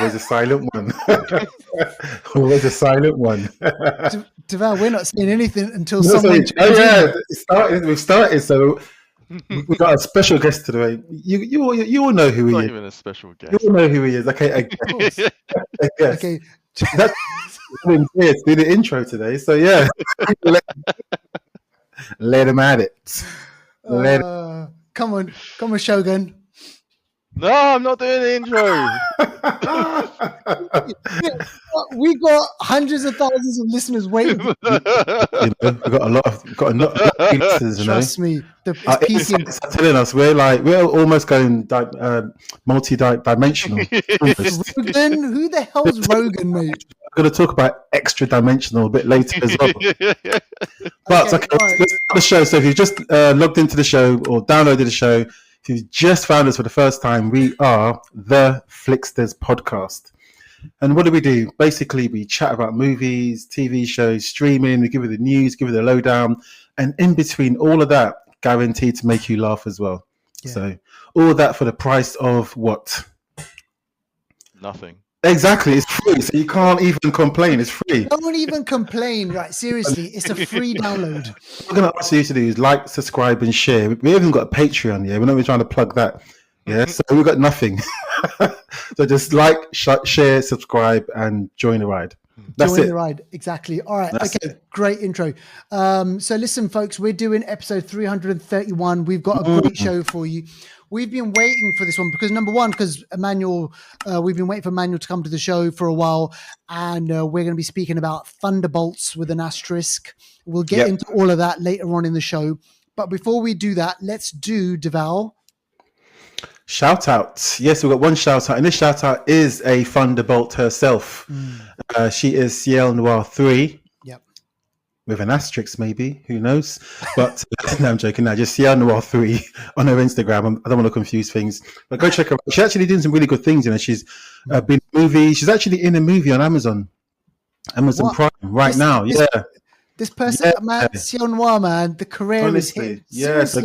always a silent one. Always a silent one. Deval, we're not saying anything until No, someone. sorry. We've started. So we got a special guest today. You all know who he Not is. even a special guest. You all know who he is. Okay, I guess. Okay. That's do the intro today. So yeah, let him at it. Come on, Shogun. No, I'm not doing the intro. We got hundreds of thousands of listeners waiting. We've got a lot of listeners. Trust me, it's telling us we're almost going multi-dimensional. Rogan, who the hell's Rogan, mate? We're going to talk about extra dimensional a bit later as well. But let's start the show. So if you just logged into the show or downloaded the show, if you just found us for the first time, we are the Flixters podcast. And what do? Basically, we chat about movies, TV shows, streaming. We give you the news, give you the lowdown. And in between all of that, guaranteed to make you laugh as well. Yeah. So all that for the price of what? Nothing. Exactly. It's free. So you can't even complain. It's free. Don't even complain. Right. Seriously. It's a free download. What we're going to ask you to do is like, subscribe, and share. We haven't got a Patreon yet. We're not even trying to plug that. Yeah. So we've got nothing. So just like, share, subscribe, and join the ride. That's Join the ride. Exactly. All right. That's okay. Great intro. So listen, folks, we're doing episode 331. We've got a great show for you. We've been waiting for this one because because Emmanuel, we've been waiting for Emmanuel to come to the show for a while, and we're going to be speaking about Thunderbolts with an asterisk. We'll get into all of that later on in the show. But before we do that, let's do Deval. Shout out. Yes, we've got one shout out, and this shout out is a Thunderbolt herself. She is Ciel Noir 3. With an asterisk, maybe, who knows? But no, I'm joking. Now, just Ciel Noir 3 on her Instagram. I don't want to confuse things, but go check her out. She's actually doing some really good things. She's been in a movie. She's actually in a movie on Amazon Prime now. This person, man, Ciel Noir, man, the career is hit. So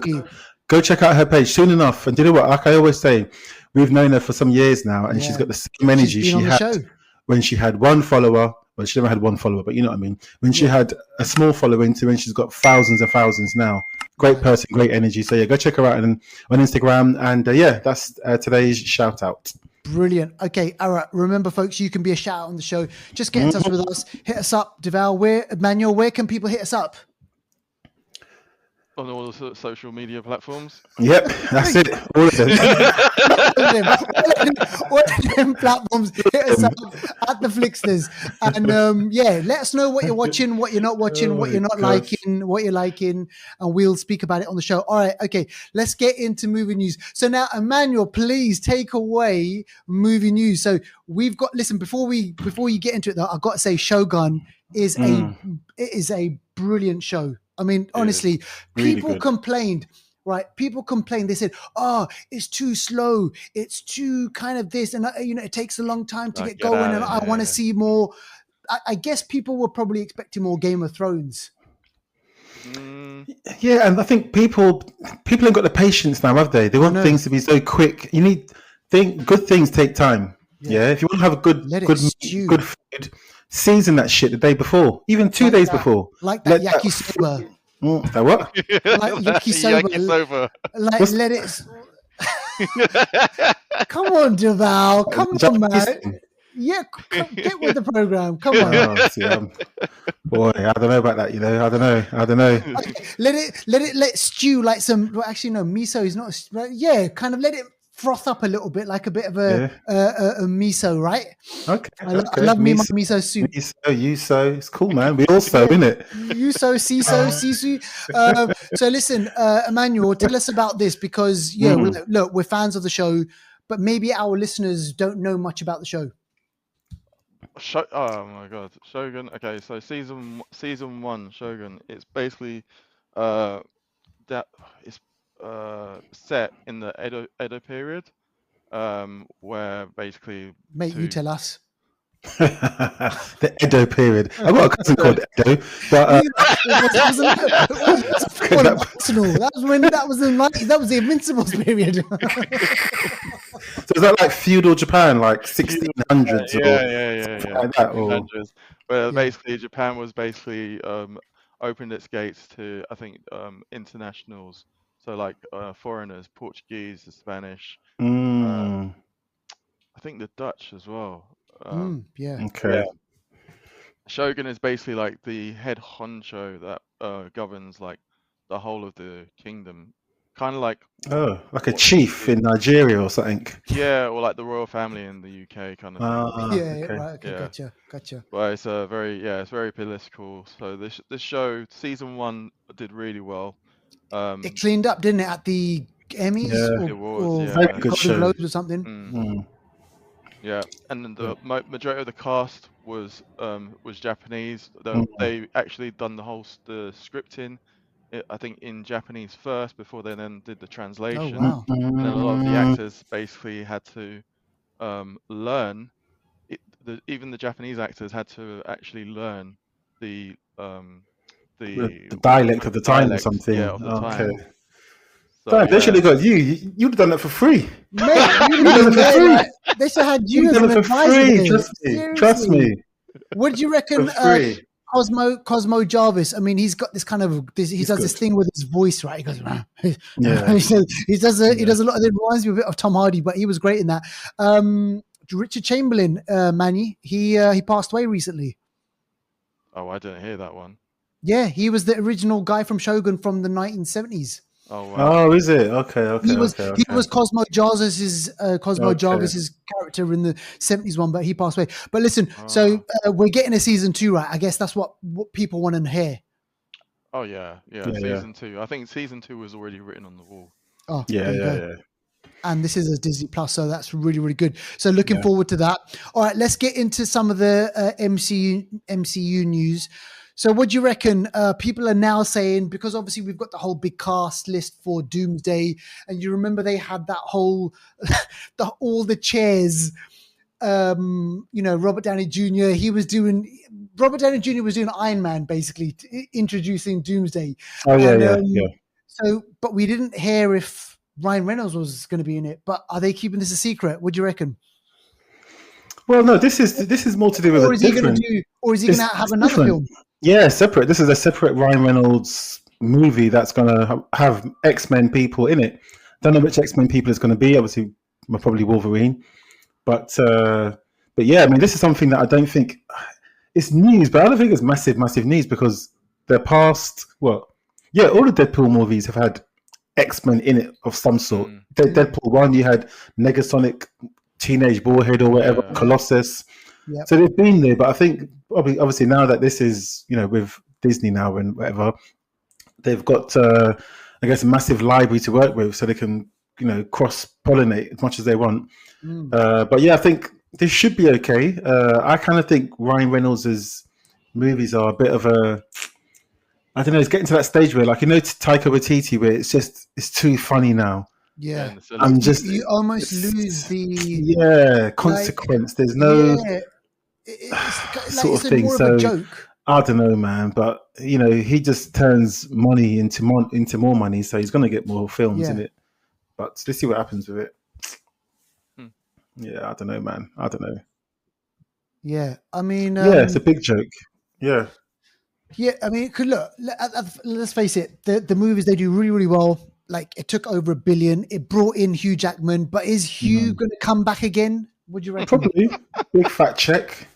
go check out her page soon enough. And do you know what? Like I always say, we've known her for some years now, and she's got the same energy she had when she had one follower. Well, she never had one follower, but you know what I mean. When she had a small following to when she's got thousands and thousands now. Great person, great energy. So go check her out on Instagram. And that's today's shout out. Brilliant. Okay, all right. Remember, folks, you can be a shout out on the show. Just get in touch with us. Hit us up, Deval. Emmanuel, where can people hit us up? On all the social media platforms. Yep, that's it. All of them. all of them platforms. Hit us up at the Flixters, and let us know what you're watching, what you're not watching, what you're not liking, what you're liking, and we'll speak about it on the show. All right, okay. Let's get into movie news. So now, Emmanuel, please take away movie news. So we've got. Listen, before you get into it, though, I've got to say, Shogun is a brilliant show. I mean, honestly, people complained, right? People complained. They said, "Oh, it's too slow. It's too kind of this, and it takes a long time to get going, and I want to see more." I guess people were probably expecting more Game of Thrones. Yeah, and I think people haven't got the patience now, have they? They want things to be so quick. Good things take time. Yeah, if you want to have a good food, season that shit the day before, even 2 days before. Like that yakisoba. That what? Like yakisoba. Like let it. Come on, Deval. Come on, man. Yeah, get with the program. Come on. Boy, I don't know about that. I don't know. Okay, let stew like some. Well, actually, no, miso is not. Yeah, kind of let it froth up a little bit, like a bit of a miso, right? Okay. I love me my miso soup. Miso, it's cool, man. We also, innit? Sisu. So listen, Emmanuel, tell us about this because look, we're fans of the show, but maybe our listeners don't know much about the show. Oh my god, Shogun. Okay, so season 1 Shogun. It's basically set in the Edo period, where basically. Mate, you tell us. The Edo period. I've got a cousin called Edo, but It wasn't all of Arsenal. That was when that was the 90s. That was the Invincibles period. so is that like feudal Japan, like 1600s Yeah. like that? Or 1600s. Well, Yeah. basically, Japan was basically opened its gates to, I think, internationals. So like foreigners, Portuguese, the Spanish, I think the Dutch as well. Yeah. okay. Shogun is basically like the head honcho that governs like the whole of the kingdom, kind of like Oh, like a what chief the- in Nigeria or something. yeah, or like the royal family in the UK kind of thing. Yeah, okay. right. Okay, Yeah. gotcha. But it's it's very political. So this show, season 1, did really well. It cleaned up, didn't it, at the Emmys Yeah. It was, or yeah. Very good Golden show. Globes or something? Mm. Yeah, and then the majority of the cast was Japanese. Mm. They actually done the scripting, I think, in Japanese first before they then did the translation. wow. And then a lot of the actors basically had to learn. Even the Japanese actors had to actually learn the The dialect of the time or dialect, something. yeah, of the time. Okay. So, Damn, they yeah. should have got you. You'd have done that for free. Mate, You'd have done it for free. they should have had you You'd as have an done it for advisor. free. there. Trust me. Seriously. What do you reckon, For free. Cosmo Jarvis? I mean, he's got this kind of he does this good. thing with his voice, right? He goes, Yeah. he does a lot. It reminds me a bit of Tom Hardy, but he was great in that. Richard Chamberlain, Manny, he passed away recently. Oh, I didn't hear that one. Yeah, he was the original guy from Shogun from the 1970s. Oh wow. Oh, is it? Okay. He was Cosmo Jarvis's character in the 70s one, but he passed away. But listen, so we're getting a season 2, right? I guess that's what people want to hear. Oh yeah. Season 2. I think season 2 was already written on the wall. Oh, Yeah. And this is a Disney Plus, so that's really, really good. So looking forward to that. All right, let's get into some of the MCU news. So what do you reckon? People are now saying, because obviously we've got the whole big cast list for Doomsday, and you remember they had that whole, all the chairs. Robert Downey Jr. Robert Downey Jr. was doing Iron Man, basically introducing Doomsday. Oh yeah. So, but we didn't hear if Ryan Reynolds was going to be in it. But are they keeping this a secret? What do you reckon? Well, no. This is more to do with. Or is he going to have another film? Yeah, separate. This is a separate Ryan Reynolds movie that's going to have X-Men people in it. Don't know which X-Men people it's going to be. Obviously, probably Wolverine. But yeah, I mean, this is something that I don't think it's news, but I don't think it's massive news because the past, all the Deadpool movies have had X-Men in it of some sort. Deadpool 1, you had Negasonic, Teenage Warhead or whatever, Colossus. Yep. So they've been there, but I think obviously now that this is, with Disney now and whatever, they've got, I guess, a massive library to work with so they can, cross-pollinate as much as they want. But yeah, I think this should be okay. I kind of think Ryan Reynolds' movies are a bit of a, I don't know, it's getting to that stage where, like, Taika Waititi, where it's too funny now. Yeah, you almost lose the consequence. There's no it's sort of thing. More So of a joke. I don't know, man, but he just turns money into more money, so he's going to get more films in it. But let's see what happens with it. Yeah, I don't know, man. I don't know. Yeah, I mean, it's a big joke. Yeah. Yeah, I mean, look, let's face it, the movies, they do really, really well. Like, it took over $1 billion. It brought in Hugh Jackman, but is Hugh going to come back again? Would you reckon? Probably. Big fat check.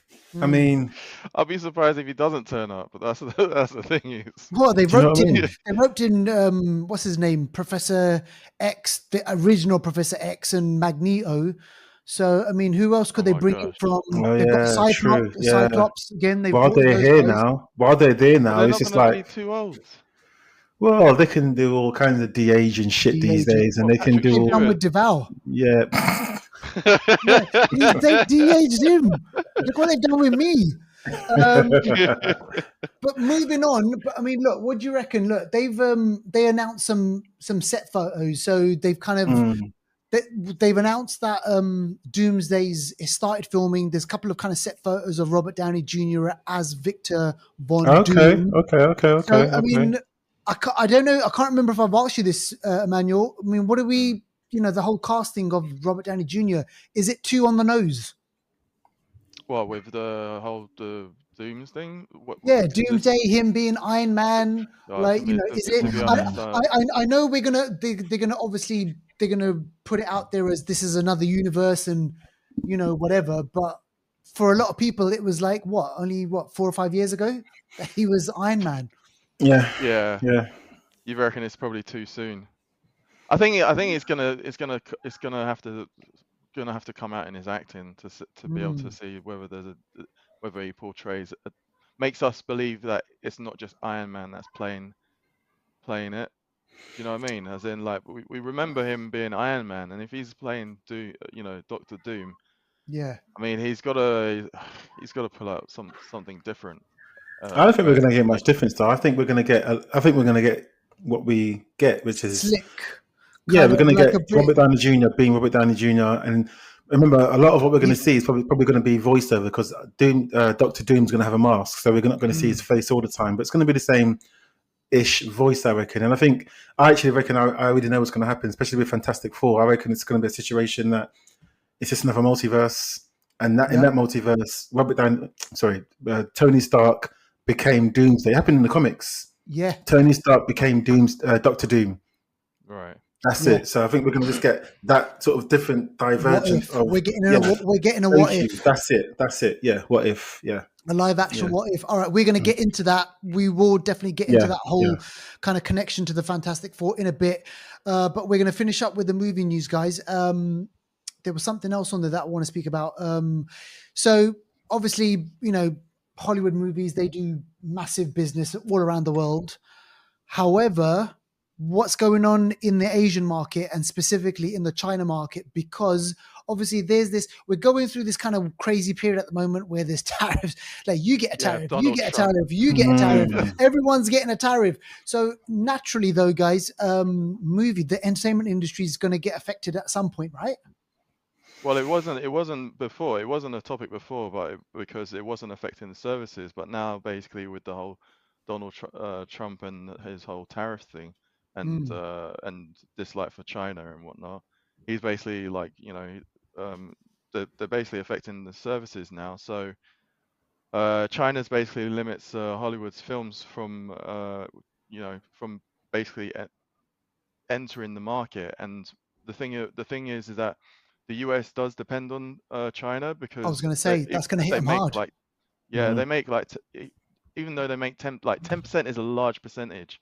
I mean, I'll be surprised if he doesn't turn up, but that's the thing is. Well, they roped in what's his name, Professor X, the original Professor X and Magneto. So I mean, who else could they bring in from? They've got Cyclops again. While they're there now, it's just like too old. Well, they can do all kinds of de-aging shit these days, and they can do all. Done with Deval. Yeah. They de-aged him. Look what they've done with me. But moving on, I mean, look, what do you reckon? Look, they've they announced some set photos, so they've kind of they've announced that Doomsday's started filming. There's a couple of kind of set photos of Robert Downey Jr. as Victor Von Doom. So, I mean, I don't know. I can't remember if I've asked you this, Emmanuel. I mean, what do we, the whole casting of Robert Downey Jr., is it too on the nose? Well, with the whole Dooms thing? Doomsday, him being Iron Man. Is it? I know they're gonna obviously they're gonna put it out there as this is another universe and whatever. But for a lot of people, it was like only 4 or 5 years ago that he was Iron Man. Yeah. You reckon it's probably too soon? I think it's gonna have to come out in his acting to be able to see whether he portrays makes us believe that it's not just Iron Man that's playing it. Do you know what I mean? As in, like, we remember him being Iron Man, and if he's playing Doctor Doom, I mean, he's got to pull out something different. I don't think we're going to get much difference, though. I think we're going to get what we get, which is slick. We're going to get Robert Downey Jr. being Robert Downey Jr. And remember, a lot of what we're going to see is probably going to be voiceover, because Doctor Doom's going to have a mask, so we're not going to see his face all the time. But it's going to be the same-ish voice, I reckon. And I actually reckon I already know what's going to happen, especially with Fantastic Four. I reckon it's going to be a situation that it's just another multiverse, and in that multiverse, Tony Stark became Doomsday. It happened in the comics. Yeah, Tony Stark became Doctor Doom. Right. That's it. So I think we're going to just get that sort of different divergence. We're getting a what if. That's it. Yeah. What if? Yeah. A live action what if. All right, we're going to get into that. We will definitely get into that whole kind of connection to the Fantastic Four in a bit. But we're going to finish up with the movie news, guys. There was something else on there that I want to speak about. So obviously, Hollywood movies, they do massive business all around the world. However, what's going on in the Asian market and specifically in the China market, because obviously we're going through this kind of crazy period at the moment where there's tariffs. Like, you get a tariff, you get a tariff, you get a tariff, everyone's getting a tariff. So naturally though, guys, the entertainment industry is going to get affected at some point, right? Well, it wasn't before. It wasn't a topic before, but because it wasn't affecting the services. But now, basically, with the whole Donald Trump and his whole tariff thing, and dislike for China and whatnot, he's basically like, they're basically affecting the services now. So China's basically limits Hollywood's films from basically entering the market. And the thing is that the US does depend on China, because I was going to say that's going to hit them hard. They make even though they make 10% is a large percentage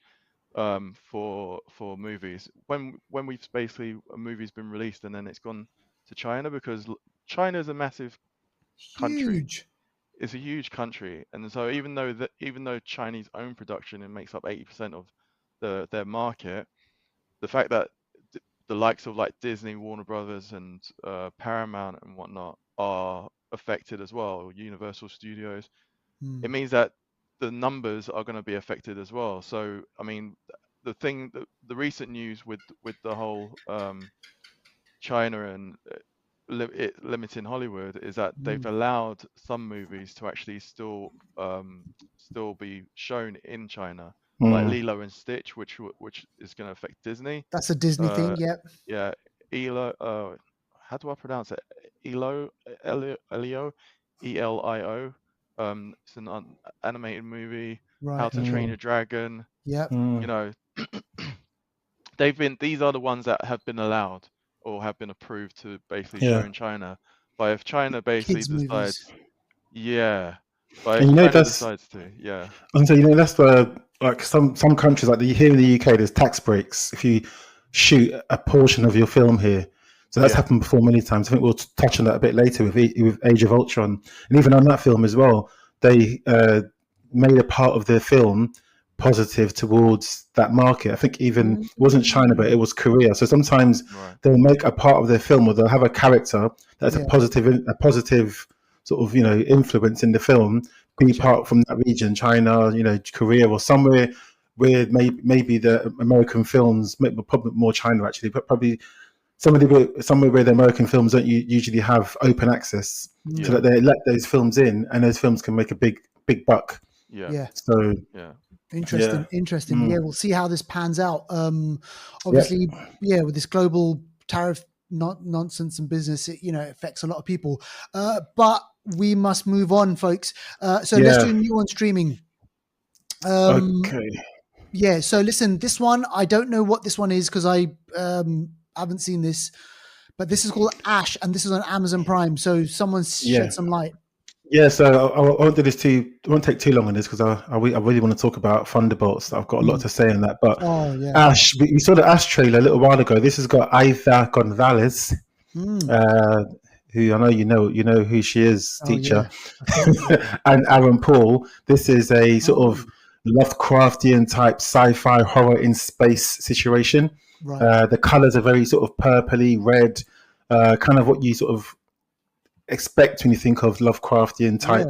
for movies. When we've basically a movie's been released and then it's gone to China, because China is a massive country. It's a huge country, and so even though Chinese own production, it makes up 80% of their market, the fact that the likes of like Disney, Warner Brothers, and Paramount and whatnot are affected as well, Universal Studios, it means that the numbers are going to be affected as well. So I mean, the recent news with the whole China and limiting Hollywood is that they've allowed some movies to actually still be shown in China, like Lilo and Stitch, which is going to affect Disney. That's a Disney thing, yep. Yeah, Elo. How do I pronounce it? Elio, Elio, Elio. It's an animated movie. Right. How to Train Your Dragon. Yep. These are the ones that have been allowed or have been approved to basically show in China. But if China basically decides, decides to, And so that's where, like, some countries, like here in the UK, there's tax breaks if you shoot a portion of your film here. So that's happened before many times. I think we'll touch on that a bit later with Age of Ultron. And even on that film as well, they made a part of their film positive towards that market. I think even it wasn't China, but it was Korea. So sometimes they'll make a part of their film, or they'll have a character that's a positive sort of influence in the film, be part from that region, China, Korea, or somewhere where maybe the American films, probably more China actually, but probably somewhere where the American films don't usually have open access, so that they let those films in, and those films can make a big buck. Yeah. So Interesting. Yeah, we'll see how this pans out. Obviously, with this global tariff nonsense and business, it affects a lot of people. But we must move on, folks. So let's do new on streaming. Okay. Yeah. So listen, this one, I don't know what this one is because I haven't seen this, but this is called Ash, and this is on Amazon Prime. So someone shed some light. Yeah, so I won't do this I won't take too long on this because I really want to talk about Thunderbolts. I've got a lot to say on that. But Ash, we saw the Ash trailer a little while ago. This has got Aida Gonzalez, who I know you know who she is, teacher, and Aaron Paul. This is a sort of Lovecraftian type sci-fi horror in space situation. Right. The colors are very sort of purpley, red, kind of what you sort of expect when you think of Lovecraftian type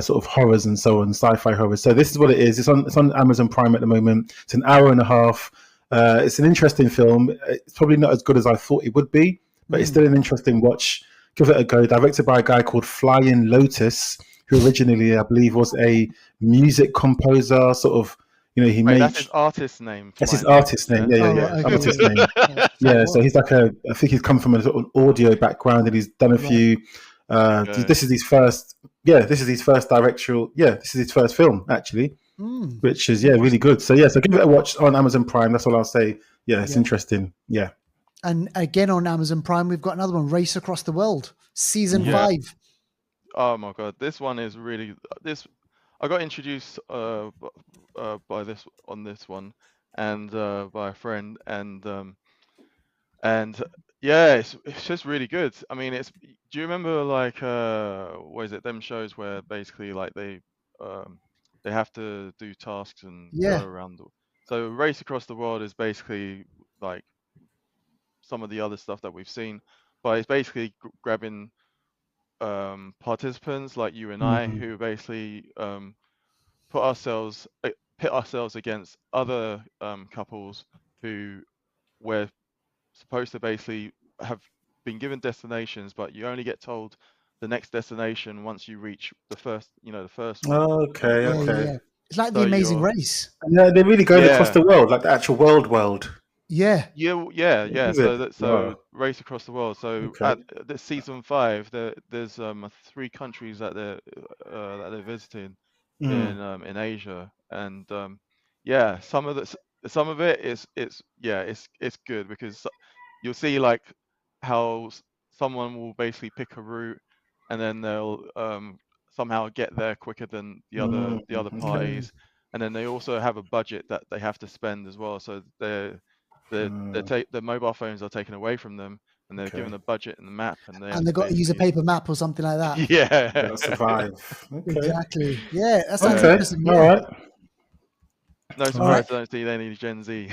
sort of horrors and so on, sci-fi horrors. So this is what it is. It's on Amazon Prime at the moment. It's an hour and a half. It's an interesting film. It's probably not as good as I thought it would be, but it's still an interesting watch. Give it a go. Directed by a guy called Flying Lotus, who originally, I believe, was a music composer, sort of. He made. That's his artist name. That's his artist name. Yeah. Artist name. Yeah. So he's like I think he's come from a sort of audio background, and he's done a few. This is his first. Yeah, this is his first directorial. Yeah, this is his first film actually, which is really good. So so give it a watch on Amazon Prime. That's all I'll say. Yeah, it's interesting. Yeah. And again on Amazon Prime, we've got another one, Race Across the World, season 5. Oh my god, this one is really this. I got introduced by this one, and by a friend, and it's just really good. I mean, do you remember like what is it? Them shows where basically like they have to do tasks and go around. So Race Across the World is basically like some of the other stuff that we've seen, but it's basically grabbing participants like you and I who basically pit ourselves against other couples who we're supposed to basically have been given destinations, but you only get told the next destination once you reach the first one. Okay. It's like The Amazing Race. Yeah, they're really going across the world, like the actual world. Yeah. So Race Across the World. So at this season 5, there's 3 countries that they're visiting in Asia, and some of it is it's good because you'll see like how someone will basically pick a route and then they'll somehow get there quicker than the other parties, and then they also have a budget that they have to spend as well. So the mobile phones are taken away from them, and they're given a budget and the map, and they've got to use a paper map or something like that. Yeah, survive. Exactly. Yeah, that's interesting. All right. No surprise, I don't see any Gen Z.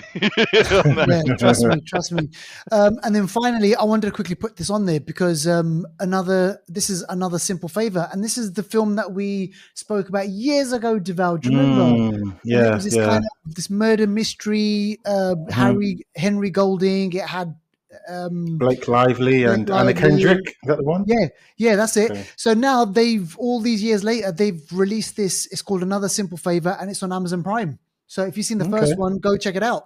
Trust me. And then finally, I wanted to quickly put this on there because this is another Simple Favor, and this is the film that we spoke about years ago, Deval. Do you remember? Yeah, it was this kind of this murder mystery. Henry Golding. It had Blake Lively and Anna Kendrick. Is that the one? Yeah, that's it. Okay. So now all these years later, they've released this. It's called Another Simple Favor, and it's on Amazon Prime. So if you've seen the first one, go check it out.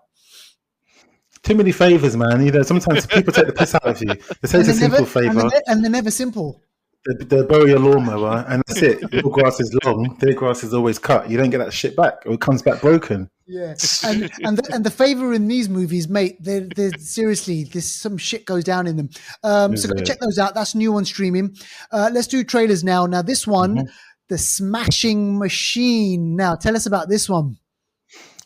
Too many favors, man. Sometimes people take the piss out of you. They say it's a simple favor, and they're never simple. They bury a lawnmower, and that's it. Your grass is long, their grass is always cut. You don't get that shit back, or it comes back broken. Yeah, and the favor in these movies, mate. They're seriously, there's some shit goes down in them. So go check those out. That's new on streaming. Let's do trailers now. Now this one, The Smashing Machine. Now tell us about this one.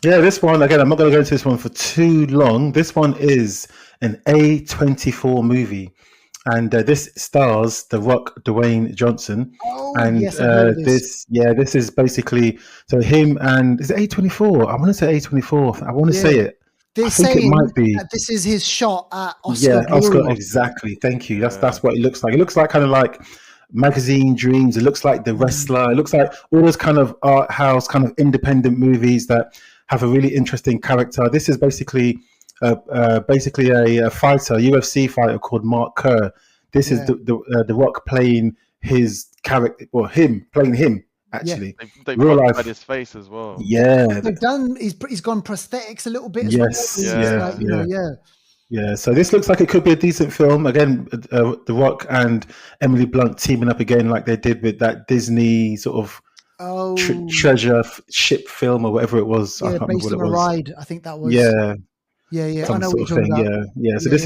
Yeah, this one, again, I'm not going to go into this one for too long. This one is an A24 movie, and this stars The Rock, Dwayne Johnson. And yes, this is basically, so him and, is it A24? I want to say A24. I want to say it. They're saying it might be. That this is his shot at Oscar. Yeah, Oscar, exactly. Thank you. That's what it looks like. It looks like kind of like Magazine Dreams. It looks like The Wrestler. It looks like all those kind of art house, kind of independent movies that have a really interesting character. This is basically basically a fighter, UFC fighter called Mark Kerr. This is the Rock playing his character, or him playing him. Actually, they've real life. modified his face as well. Yeah, they've done. He's gone prosthetics a little bit. Yes, as well. Yeah, so this looks like it could be a decent film. Again, The Rock and Emily Blunt teaming up again, like they did with that Disney sort of treasure ship film or whatever it was. I can't based remember on what it was. a ride. I think that was. Yeah. I know what you're talking about. Yeah. So this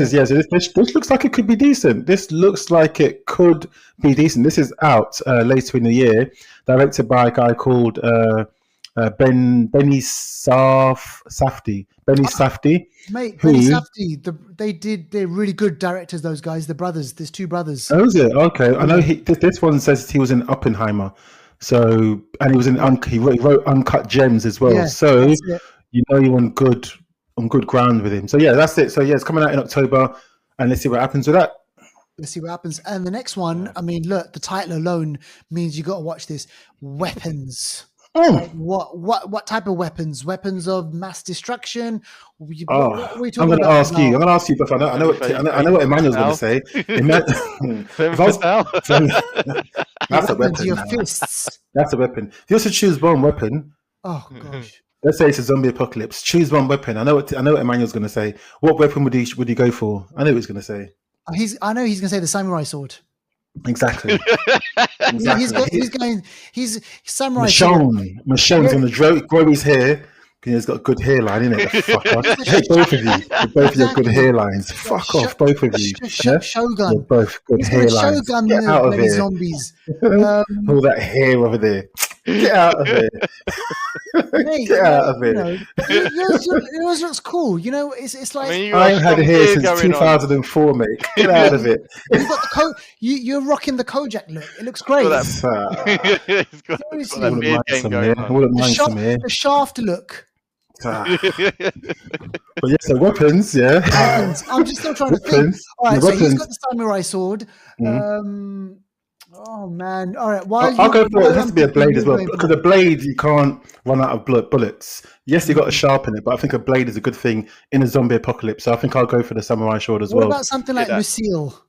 looks like it could be decent. This looks like it could be decent. This is out later in the year, directed by a guy called Benny Safdie. Benny Safdie. Mate, Benny Safdie. They're really good directors, those guys. The brothers. There's two brothers. Oh, is it? Okay. I know this one says he was in Oppenheimer. So, and he was in he wrote Uncut Gems as well. Yeah, so you're on good ground with him. So yeah, that's it. So yeah, it's coming out in October, and let's see what happens with that. Let's see what happens. And the next one, I mean, look, the title alone means you got to watch this. Weapons. Like what type of weapons? Weapons of mass destruction? What are we talking about? I'm going to ask you, but I know what Emmanuel's going to say. That's a weapon. Your fists. That's a weapon. If you also choose one weapon. Oh gosh. Let's say it's a zombie apocalypse. Choose one weapon. I know what Emmanuel's going to say. What weapon would he go for? I know what he's going to say. I know he's going to say the samurai sword. Exactly. He's samurai Michonne. Michonne's going to grow his hair. He's got a good hairline, innit? Fucker. Hey, both of you. Both of you have good hairlines. Fuck off, both of you. Shogun. You're both good hairlines. Get out of here. Zombies. All that hair over there. Get out of here. Get out of here. Yours looks cool. You know, it's like I ain't had hair since 2004, mate. Get out of it. You've got you're rocking the Kojak look. It looks great. He's got that beard game going on. The Shaft look. But yeah, so weapons, yeah. Weapons. I'm just still trying to think. All right, so he's got the samurai sword. Oh man! All right, I'll go for it. It has to be a blade as well, because a blade you can't run out of bullets. Yes, you got to sharpen it, but I think a blade is a good thing in a zombie apocalypse. So I think I'll go for the samurai sword as well. What about something like Lucille?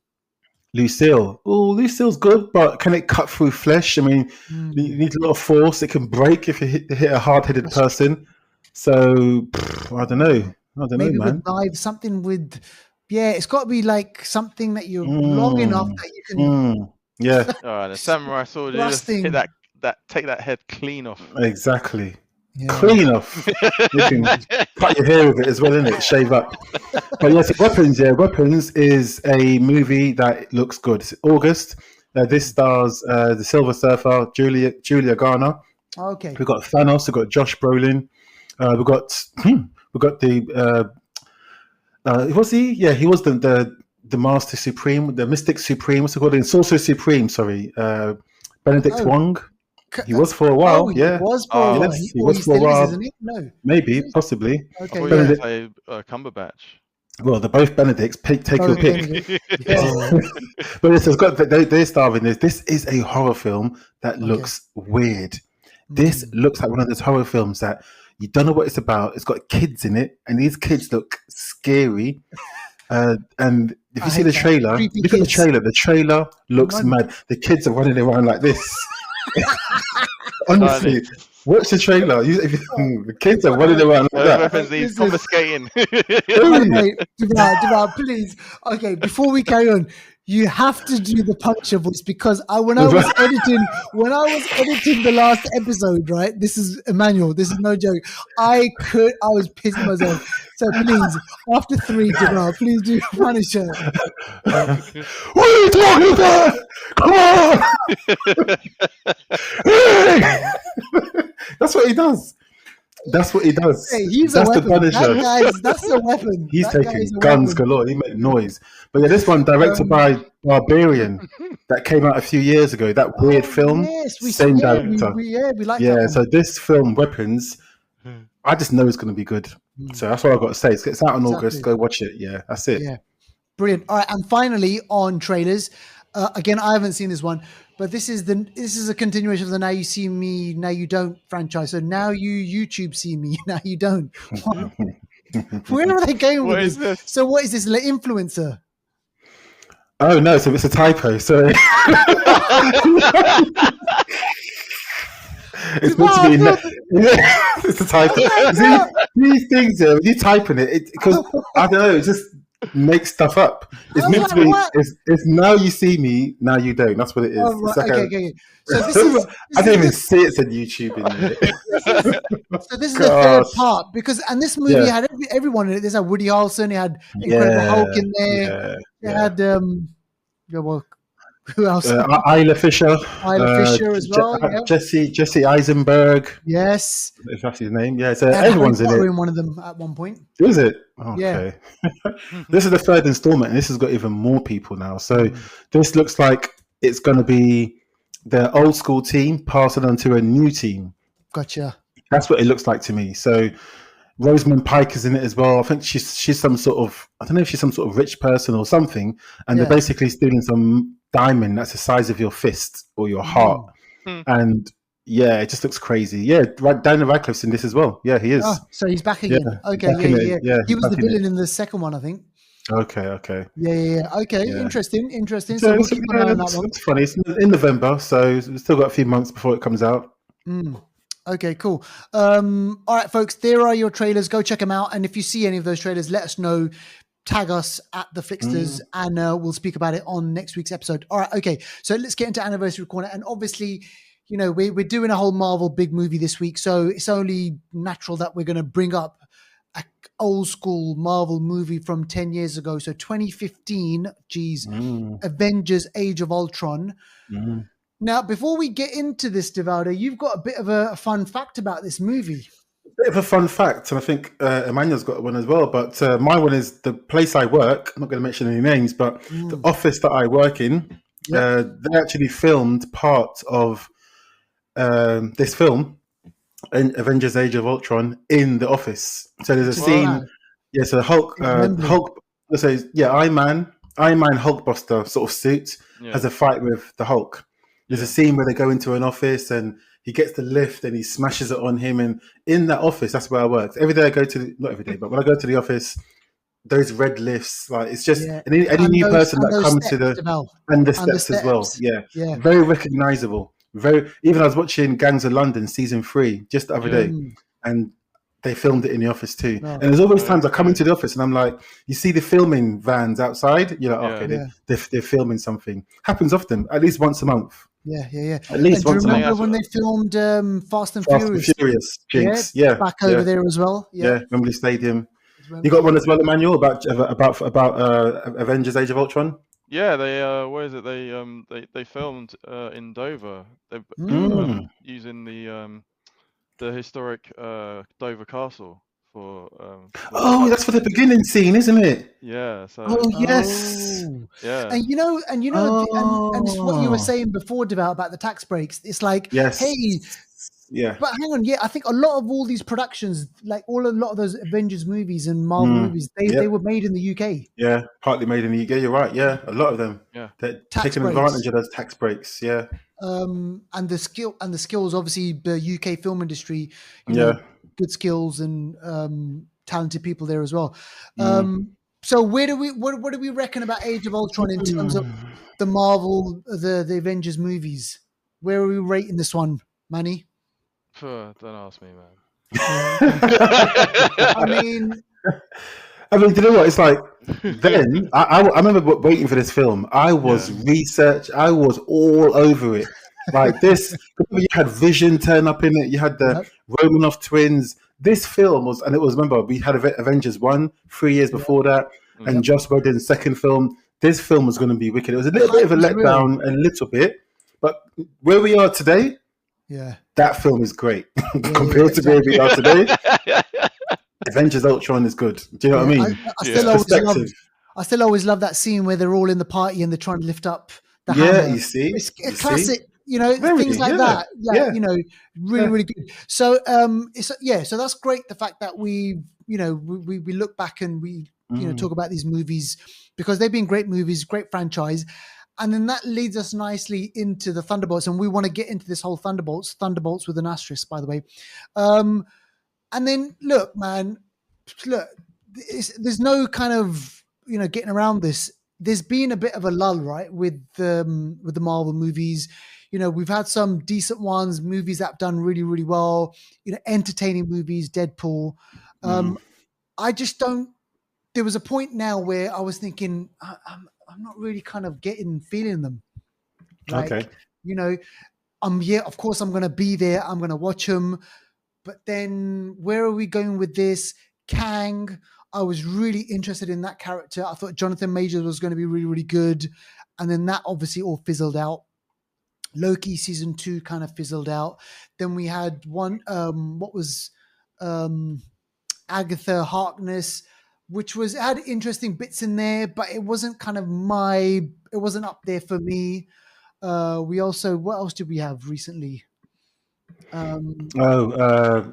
Oh, Lucille's good, but can it cut through flesh? I mean, you need a lot of force. It can break if you hit a hard-headed person. So I don't know. Maybe man. with knives, something with it's got to be like something that you're long enough that you can. Yeah. All right, the samurai sword. You just hit take that head clean off. Exactly. Yeah. Clean off. You can cut your hair with it as well, innit? Shave up. But yes, Weapons. Yeah, Weapons is a movie that looks good. It's August. This stars the Silver Surfer, Julia Garner. Okay. We've got Thanos. We've got Josh Brolin. We've got the. Was he? Yeah, he was the Master Supreme, the Mystic Supreme. What's it called? Sorcerer Supreme. Sorry, Benedict Wong. He was for a while. He was for a while. He was for a while. Isn't he? No. Maybe, possibly. Okay. Cumberbatch. Well, they're both Benedicts. Take your pick. But it's got they're starving this. This is a horror film that looks weird. This looks like one of those horror films that you don't know what it's about. It's got kids in it, and these kids look scary. And if you see the trailer, look at the trailer. The trailer looks mad. The kids are running around like this. Honestly, watch the trailer. The kids are running around like that. Weapons, he's confiscating. Duval, please. Okay, before we carry on, you have to do the Punisher voice, because when I was editing the last episode, right? This is Emmanuel. This is no joke. I was pissing myself. So please, after 3, Duval, please do Punisher. What are you talking about? Come on! That's what he does. Hey, that's the Punisher. That's a weapon. He's taking guns galore. He made noise. But yeah, this one directed by Barbarian that came out a few years ago. That weird film. Yes, same director. We like that. Yeah, so this film, Weapons, I just know it's going to be good. So that's what I've got to say. It's out in August. Go watch it. Yeah, that's it. Yeah, brilliant. All right, and finally on trailers. Again, I haven't seen this one, but this is a continuation of the Now You See Me, Now You Don't franchise. So now you YouTube see me, now you don't. Where are they going with What is this? this? So what is this, like, influencer? Oh no, so it's a typo. Sorry. It's meant to be. It's a typo. See, these things, when you type in it, because I don't know, it just makes stuff up. It's meant to be. What? It's now you see me, now you don't. That's what it is. Oh, right. It's like Okay. So this is. I didn't even see it said YouTube in there. So this is the third part and this movie had everyone in it. There's a Woody Harrelson. It had Incredible Hulk in there. It had who else? Isla Fisher. Fisher as well. Jesse Eisenberg. Yes. If that's his name. Yeah. So everyone's in it. In one of them at one point. Is it? Okay. Yeah. This is the third installment, and this has got even more people now. So this looks like it's going to be the old school team passing on to a new team. Gotcha. That's what it looks like to me. So Rosamund Pike is in it as well. I think she's some sort of, I don't know if she's some sort of rich person or something, and they're basically stealing some diamond that's the size of your fist or your heart. And it just looks crazy. Yeah, Daniel Radcliffe's in this as well. Yeah, he is. Oh, so he's back again. Okay, yeah. He was the villain in the second one, I think. Okay. Yeah. Okay, interesting. So we'll keep an eye on that one. It's funny. It's in November, so we've still got a few months before it comes out. Okay, cool. All right, folks, there are your trailers. Go check them out. And if you see any of those trailers, let us know. Tag us at the Flixters, and we'll speak about it on next week's episode. All right, okay. So let's get into Anniversary Corner. And obviously, we're doing a whole Marvel big movie this week, so it's only natural that we're going to bring up an old school Marvel movie from 10 years ago. So 2015, Avengers Age of Ultron. Now, before we get into this, Devaldo, you've got a bit of a fun fact about this movie. Bit of a fun fact, and I think Emmanuel's got one as well, but my one is the place I work. I'm not going to mention any names, but the office that I work in, they actually filmed part of this film, in Avengers Age of Ultron, in the office. So there's a scene, so Hulk, let's say, Iron Man Hulkbuster sort of suit has a fight with the Hulk. There's a scene where they go into an office and he gets the lift and he smashes it on him. And in that office, that's where I work. Every day I go to, not every day, but when I go to the office, those red lifts, like it's just any new person that comes to the steps as well. Yeah. Very recognizable. Even I was watching Gangs of London season 3 just the other day, and they filmed it in the office too. And there's always times I come into the office and I'm like, you see the filming vans outside, you're like, they're filming something. Happens often, at least once a month. Yeah. At least once a month. Remember when they filmed Fast and Furious? Jinx. Back over there as well. Yeah, Wembley Stadium. You got one as well, Emmanuel, about Avengers Age of Ultron? Yeah, they where is it? They filmed in Dover. They using the historic Dover Castle for. That's for the beginning scene, isn't it? Yeah. So. Oh yes. Yeah. And and it's what you were saying before about the tax breaks. It's like, hey. Yeah. But hang on, I think a lot of all these productions, like a lot of those Avengers movies and Marvel movies, they were made in the UK. Yeah, partly made in the UK. You're right. Yeah, a lot of them. Yeah, they're taking advantage of those tax breaks. Yeah. And the skills, obviously, the UK film industry. Good skills and talented people there as well. So what do we reckon about Age of Ultron in terms of the Marvel, the Avengers movies? Where are we rating this one, Manny? Don't ask me, man. I mean, do you know what? It's like then I remember waiting for this film. I was I was all over it. Like this, you had Vision turn up in it. You had the Romanoff twins. This film was, and it was, remember, we had Avengers 1 3 years before that, and Joss Whedon's second film. This film was going to be wicked. It was a little bit of a letdown, a little bit, but where we are today. Yeah, that film is great compared to where we are today. Avengers Ultron is good. Do you know what I mean? I still always love that scene where they're all in the party and they're trying to lift up the hammer. You see, it's classic. Things like that. Really, really good. So, so that's great. The fact that we look back and we talk about these movies because they've been great movies, great franchise. And then that leads us nicely into the Thunderbolts. And we want to get into this whole Thunderbolts with an asterisk, by the way. And then, look, man, look, there's no kind of getting around this. There's been a bit of a lull, right, with the Marvel movies. We've had some decent ones, movies that have done really, really well. Entertaining movies, Deadpool. I just don't. There was a point now where I was thinking, I'm not really kind of feeling them. Like, Okay. Of course I'm going to be there. I'm going to watch them. But then where are we going with this? Kang, I was really interested in that character. I thought Jonathan Majors was going to be really, really good. And then that obviously all fizzled out. Loki season 2 kind of fizzled out. Then we had one, Agatha Harkness, which had interesting bits in there, but it wasn't kind of it wasn't up there for me. We also, what else did we have recently? Well,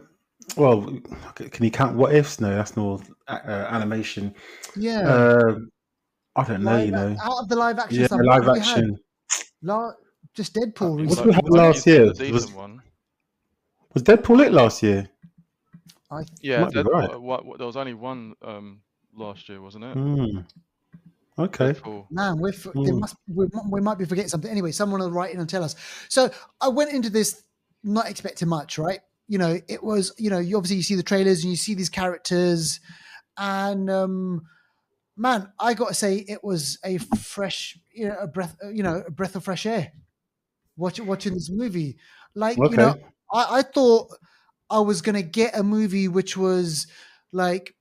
can you count What Ifs? No, that's not animation. Yeah. I don't know, out of the live action Yeah, stuff. live action. Just Deadpool What recently. did we have last year? Decent one. Was Deadpool it last year? Yeah, Might be right. there was only one last year, wasn't it? Okay. Deadpool. Man, we might be forgetting something. Anyway, someone will write in and tell us. So I went into this not expecting much, right? It was, you obviously you see the trailers and you see these characters, and man, I got to say it was a fresh, a breath of fresh air. Watching this movie, like I thought I was gonna get a movie which was like,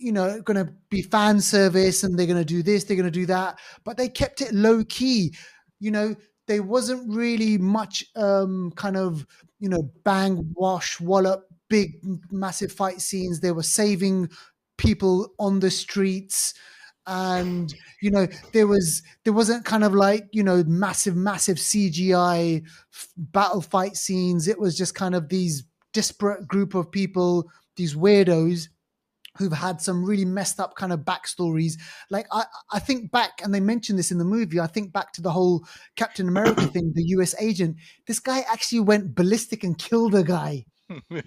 going to be fan service, and they're going to do this, they're going to do that, but they kept it low key. There wasn't really much kind of bang, wash, wallop, big massive fight scenes. They were saving people on the streets, and there wasn't kind of like massive CGI battle fight scenes. It was just kind of these disparate group of people, these weirdos who've had some really messed up kind of backstories. Like I think back, and they mentioned this in the movie, I think back to the whole Captain America thing, the US agent. This guy actually went ballistic and killed a guy.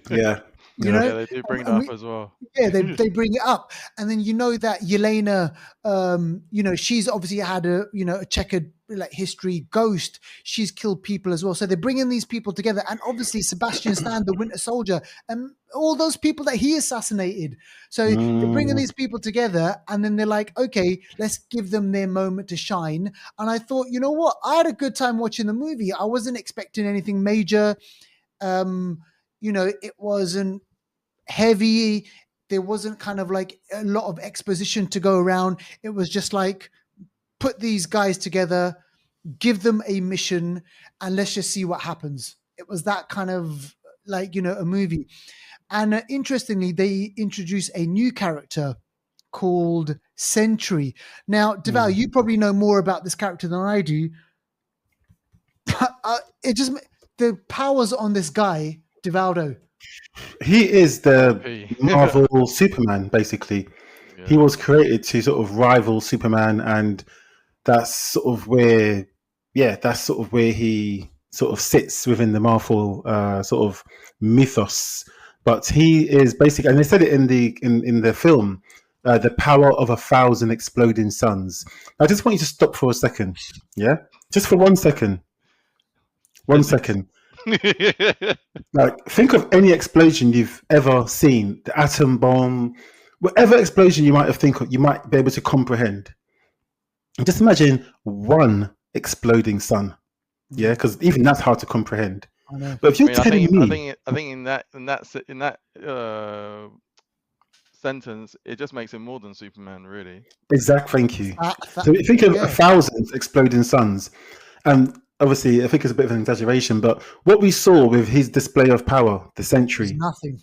Yeah. Yeah, they do bring that up as well. Yeah, they bring it up. And then that Yelena, she's obviously had a checkered history. Ghost, she's killed people as well. So they're bringing these people together, and obviously Sebastian Stan, the Winter Soldier, and all those people that he assassinated. So they're bringing these people together, and then they're like, okay, let's give them their moment to shine. And I thought, you know what? I had a good time watching the movie. I wasn't expecting anything major. It wasn't heavy. There wasn't kind of like a lot of exposition to go around. It was just like, put these guys together, give them a mission, and let's just see what happens. It was that kind of like, a movie. And interestingly, they introduced a new character called Sentry. Now, Deval, you probably know more about this character than I do. The powers on this guy, Devaldo. He is the Marvel Superman, basically. Yeah. He was created to sort of rival Superman, and that's sort of where he sort of sits within the Marvel sort of mythos. But he is basically, and they said it in the film, the power of 1,000 exploding suns. I just want you to stop for a second, yeah, just for 1 second. 1 second. Like, think of any explosion you've ever seen, the atom bomb, whatever explosion you might be able to comprehend. And just imagine one exploding sun, yeah, because even that's hard to comprehend. But if you're telling me, I think in that sentence, it just makes him more than Superman, really. Exactly. Thank you. So think of 1,000 exploding suns, and obviously, I think it's a bit of an exaggeration, but what we saw with his display of power, the Sentry, nothing.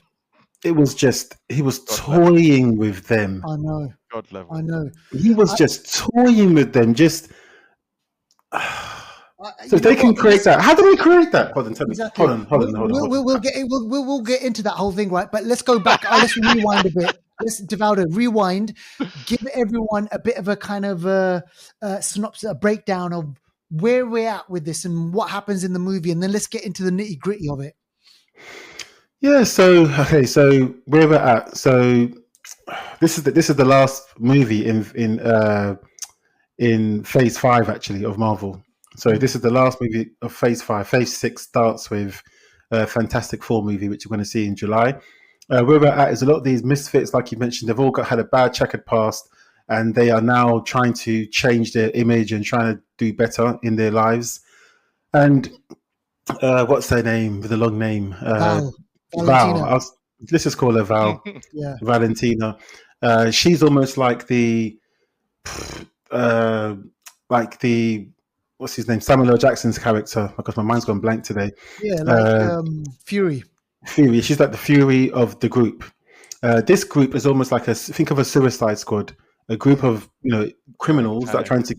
It was just, he was toying with them. I know. God level. I know. He was just toying with them. Just so they can create that. How do we create that? Hold on, tell me. Exactly. Hold on. We'll get into that whole thing, right? But let's go back. Let's rewind a bit. Let's rewind. Give everyone a bit of a kind of synopsis, a breakdown of where we're at with this and what happens in the movie, and then let's get into the nitty gritty of it. Yeah. So okay. So where we're at. So this is the last movie in Phase 5 actually of Marvel. So this is the last movie of Phase 5. Phase 6 starts with a Fantastic Four movie, which you're going to see in July. Where we're at is a lot of these misfits, like you mentioned, they've all had a bad checkered past, and they are now trying to change their image and trying to do better in their lives. And what's her name with a long name? Val, Val. Valentina. Let's just call her Val. Yeah. Valentina. She's almost like the uh, what's his name, Samuel L. Jackson's character, because my mind's gone blank today. Yeah, like Fury. Fury. She's like the Fury of the group. This group is almost like think of a Suicide Squad, a group of criminals that are trying to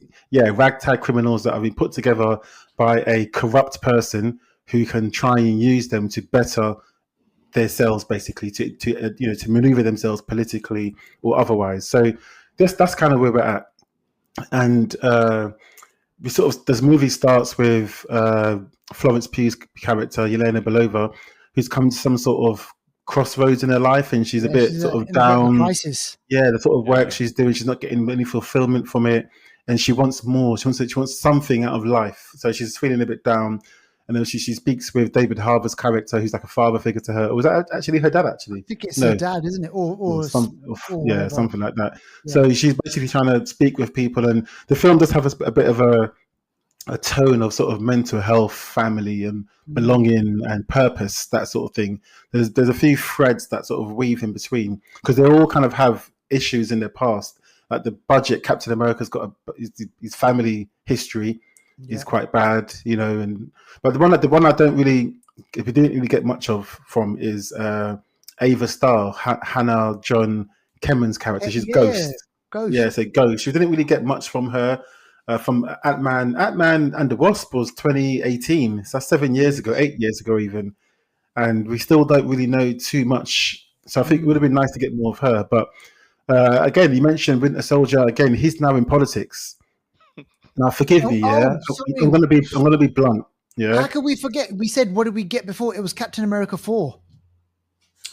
ragtag criminals that have been put together by a corrupt person who can try and use them to better themselves, basically to maneuver themselves politically or otherwise. So that's kind of where we're at. And we sort of, this movie starts with Florence Pugh's character Yelena Belova, who's come to some sort of crossroads in her life, and she's a bit sort of down. Crisis. Yeah, the sort of work she's doing, she's not getting any fulfillment from it, and she wants more. She wants something out of life. So she's feeling a bit down, and then she speaks with David Harbour's character, who's like a father figure to her. Or was that actually her dad? Actually, I think it's her dad, isn't it? Or something like that. Yeah. So she's basically trying to speak with people, and the film does have a bit of a tone of sort of mental health, family, and belonging and purpose, that sort of thing. There's a few threads that sort of weave in between, because they all kind of have issues in their past. Like the budget, Captain America's got his family history is quite bad, but the one I don't really, if we didn't really get much of from is Ava Starr, Hannah John Cameron's character. She's Ghost. Yeah, so Ghost. We didn't really get much from her. From Ant-Man and the Wasp was 2018. So that's 7 years ago, 8 years ago even. And we still don't really know too much. So I think it would have been nice to get more of her. But again, you mentioned Winter Soldier. Again, he's now in politics. Now, forgive me, yeah. I'm gonna be blunt. Yeah. How can we forget? We said, what did we get before? It was Captain America 4.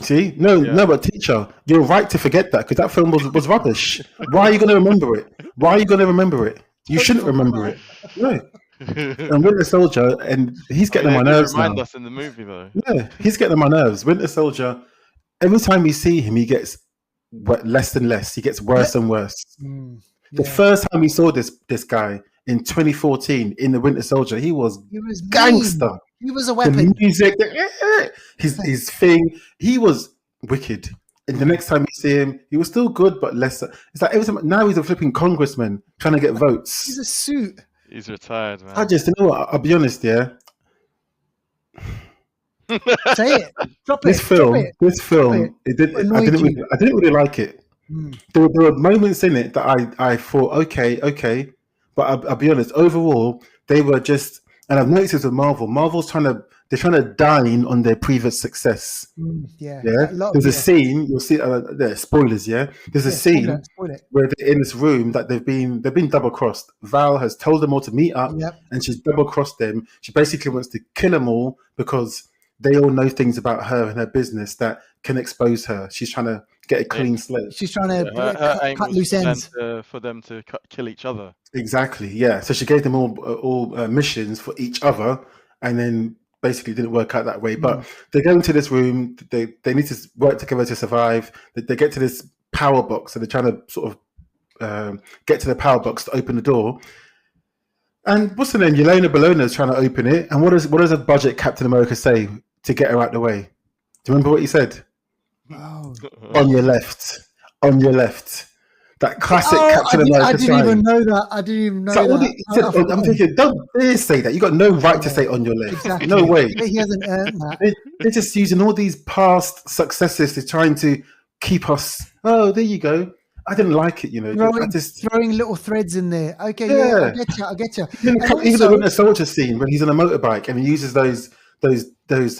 See, no, but teacher, you're right to forget that, because that film was rubbish. Why are you going to remember it? Why are you going to remember it? You shouldn't remember it. No. And Winter Soldier, and he's getting on my nerves now. Remind us in the movie though. Yeah, he's getting on my nerves. Winter Soldier. Every time we see him, he gets less and less. He gets worse and worse. The first time we saw this guy in 2014 in the Winter Soldier, he was gangster. Mean. He was a weapon. The music, his thing, he was wicked. And the next time you see him, he was still good, but lesser. It's like every time, now he's a flipping congressman trying to get votes. He's a suit. He's retired, man. I'll be honest, yeah. Say it. Drop This it. film, I didn't really like it. There were moments in it that I thought, okay, but I'll be honest. Overall, they were just, and I've noticed with Marvel. Marvel's trying to dine on their previous success. There's a scene you'll see. There, spoilers. Yeah, there's a scene where they're in this room that they've been double crossed. Val has told them all to meet up, and she's double crossed them. She basically wants to kill them all because they all know things about her and her business that can expose her. She's trying to get a clean slate. She's trying to cut loose ends for them to kill each other. Exactly. Yeah. So she gave them all missions for each other, and then basically didn't work out that way. But they go into this room. They need to work together to survive. They get to this power box, so they're trying to sort of get to the power box to open the door. And what's the name? Yelena Belova is trying to open it. And what does a budget Captain America say to get her out the way? Do you remember what he said? Oh. On your left. That classic Captain America. I didn't even know that. I didn't even know that. I'm thinking, don't dare say that. You got no right to say on your left. Exactly. No way. He hasn't earned that. They're just using all these past successes to trying to keep us. Oh, there you go. I didn't like it, throwing little threads in there. Okay, I get you. Even the Winter Soldier scene when he's on a motorbike and he uses those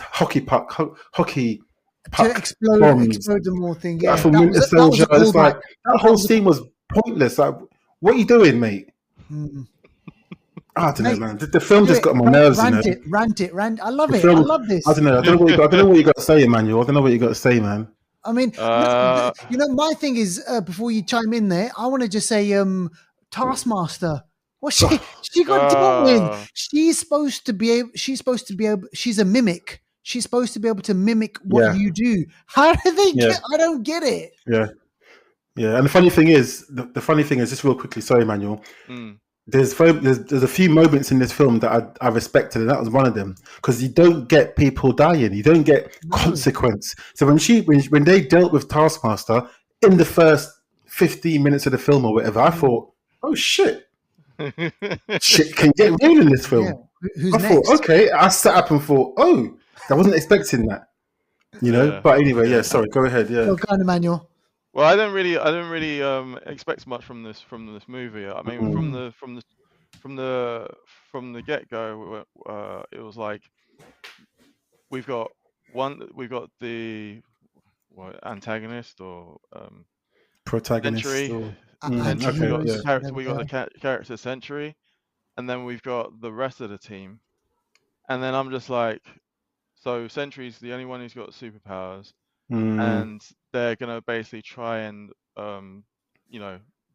hockey puck to explode the more thing. Yeah, from Winter Soldier. It's like that whole scene was pointless. Like, what are you doing, mate? I don't know, Mate, man. The film do just it. got on my nerves, Rant you know. it, rant it, rant. I love The it. I film, love this. I don't know. I don't know what you got to say, Emmanuel. I don't know what you got to say, man. I mean, Uh, my thing is before you chime in there, I want to just say, Taskmaster. What she got dealt with? uh, She's supposed to be able. She's supposed to be able. She's a mimic. She's supposed to be able to mimic what Yeah. you do. How do they Yeah. get? I don't get it. Yeah. Yeah. And the funny thing is, just real quickly, sorry, Emmanuel. mm, There's a few moments in this film that I respected, and that was one of them, because you don't get people dying, you don't get consequence. So when they dealt with Taskmaster in the first 15 minutes of the film or whatever, I thought, oh shit can get real in this film. Yeah. Who's I next? thought, okay, I sat up and thought, oh, I wasn't expecting that, you know. Yeah. But anyway, yeah, sorry, go ahead. Yeah, Go on, Emmanuel. well, I don't really expect much from this movie. I mean, from the get go, it was like we've got the antagonist or protagonist. Sentry. Okay, yeah. We got the character Sentry, and then we've got the rest of the team. And then I'm just like, so Sentry's the only one who's got superpowers, and they're gonna basically try and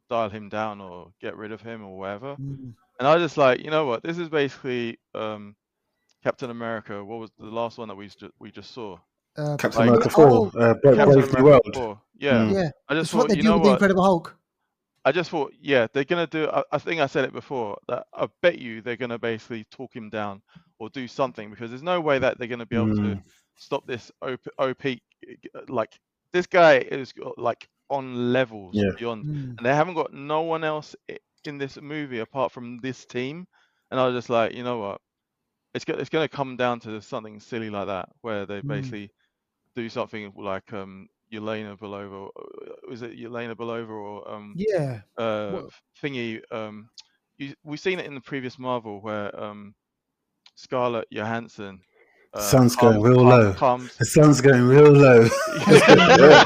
dial him down or get rid of him or whatever. And I was just like, you know what? This is basically Captain America. What was the last one that we just saw? Captain America 4, Brave New World. 4. Yeah. Yeah. I just It's what thought, they do with the Incredible Hulk. I just thought, yeah, they're gonna do. I think I said it before that I bet you they're gonna basically talk him down or do something, because there's no way that they're gonna be able to stop this OP. Like, this guy is like on levels beyond, and they haven't got no one else in this movie apart from this team. And I was just like, you know what, it's gonna come down to something silly like that, where they basically do something like Yelena Belova. Was it Yelena Belova or thingy? We've seen it in the previous Marvel where Scarlett Johansson. Sun's going real low. The sun's going real low.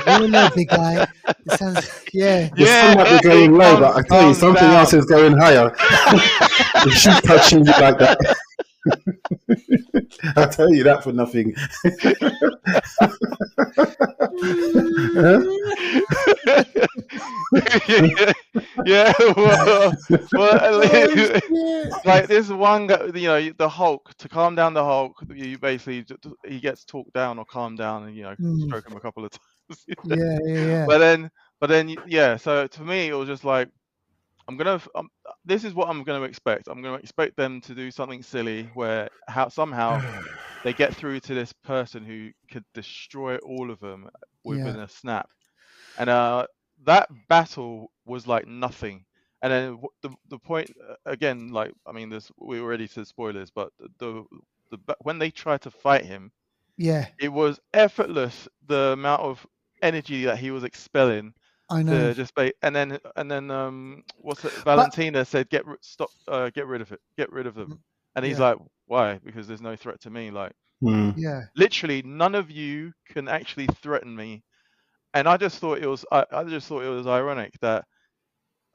Real low, big guy. The sun might be going low, but I tell you, something else is going higher. She's touching you like that. I tell you that for nothing. Yeah, well, like this one guy, the Hulk. To calm down the Hulk, you basically he gets talked down or calmed down, and stroke him a couple of times. Yeah. But then, yeah. So to me, it was just like, this is what I'm gonna expect. I'm gonna expect them to do something silly where somehow they get through to this person who could destroy all of them within a snap. And that battle was like nothing. And then the point again, like, I mean, we already said spoilers, but when they tried to fight him, it was effortless, the amount of energy that he was expelling. I know. And then what's it? Valentina said, get rid of it, get rid of them. And he's like, why? Because there's no threat to me. Like, literally, none of you can actually threaten me. And I just thought it was ironic that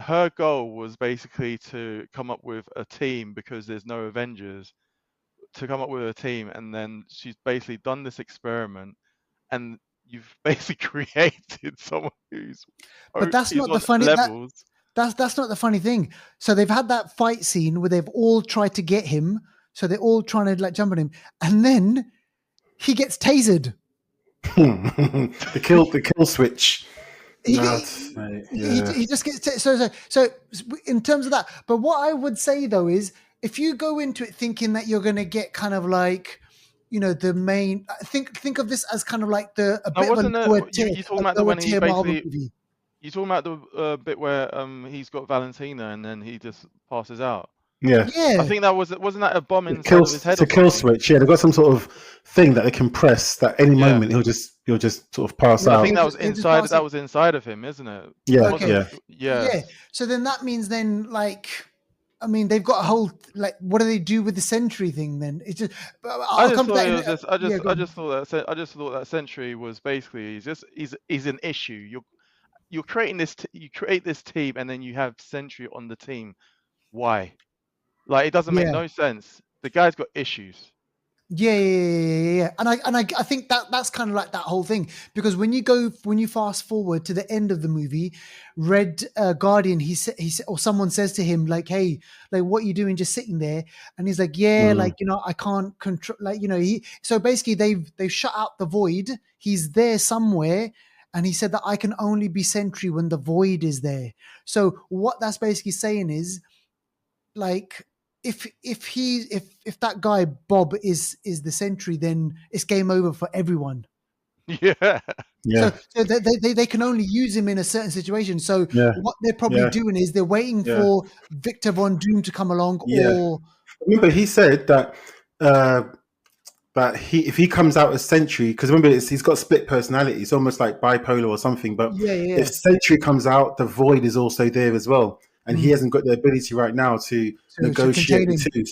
her goal was basically to come up with a team, because there's no Avengers, to come up with a team, and then she's basically done this experiment, and you've basically created someone who's. But that's not the funny. That's not the funny thing. So they've had that fight scene where they've all tried to get him. So they're all trying to like jump on him, and then he gets tasered. the kill switch. He just gets so in terms of that. But what I would say though is, if you go into it thinking that you're going to get kind of like, the main, think of this as kind of like a bit of a lower tier. You talking about the when he basically? You talking about the bit where he's got Valentina and then he just passes out? Yeah. I think that wasn't that a bomb inside of his head? It's a kill switch. Yeah, they've got some sort of thing that they can press that any moment he'll just sort of pass out. I think that was inside. That was inside of him, isn't it? Yeah. Okay. Yeah. So then that means like, I mean, they've got a whole like, what do they do with the Sentry thing? Then it's just. I just thought that Sentry was basically he's an issue. You're creating this. You create this team, and then you have Sentry on the team. Why? Like, it doesn't make Yeah. no sense. The guy's got issues. Yeah. And I think that's kind of like that whole thing, because when you fast forward to the end of the movie, Red Guardian, he said, or someone says to him like, "Hey, like, what are you doing just sitting there?" And he's like, "Yeah, like, I can't control." Like, so basically they've shut out the void. He's there somewhere. And he said that I can only be Sentry when the void is there. So what that's basically saying is, like, if that guy Bob is the Sentry, then it's game over for everyone. Yeah. Yeah. So they can only use him in a certain situation. So Yeah. what they're probably doing is they're waiting for Victor Von Doom to come along. Yeah. Or remember he said that if he comes out as Sentry, because remember he's got split personality, it's almost like bipolar or something. But if Sentry comes out, the void is also there as well, and he hasn't got the ability right now to negotiate the two.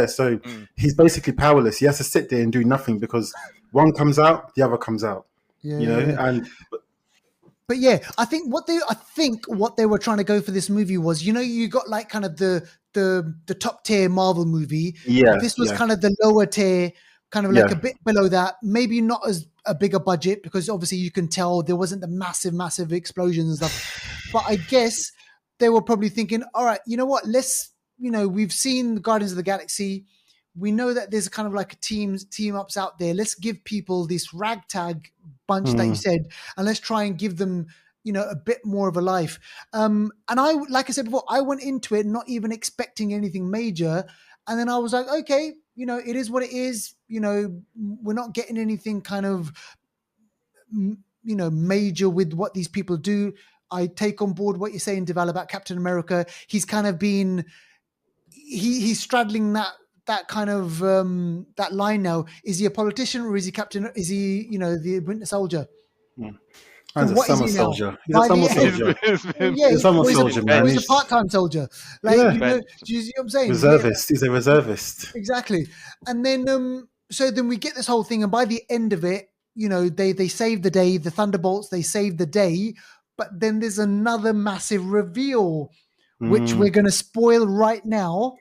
So he's basically powerless. He has to sit there and do nothing because one comes out, the other comes out. And. But yeah, I think what they were trying to go for this movie was, you got like kind of the top tier Marvel movie. Yeah. This was kind of the lower tier, kind of like a bit below that. Maybe not as a bigger budget, because obviously you can tell there wasn't the massive explosions and stuff. But I guess they were probably thinking, all right, you know what? We've seen Guardians of the Galaxy. We know that there's kind of like team ups out there. Let's give people this ragtag bunch that you said, and let's try and give them, a bit more of a life. And like I said before, I went into it not even expecting anything major. And then I was like, okay, it is what it is. We're not getting anything kind of, major with what these people do. I take on board what you're saying, Deval, about Captain America. He's kind of been, he's straddling that kind of that line now. Is he a politician, or is he Captain? Is he the Winter Soldier? He's a summer soldier. He's a summer soldier. He's a summer soldier, man. He's a part-time soldier. Like, do you see what I'm saying? Reservist. He's a reservist. Exactly. And then so then we get this whole thing, and by the end of it, they save the day. The Thunderbolts, they save the day. But then there's another massive reveal, which we're going to spoil right now.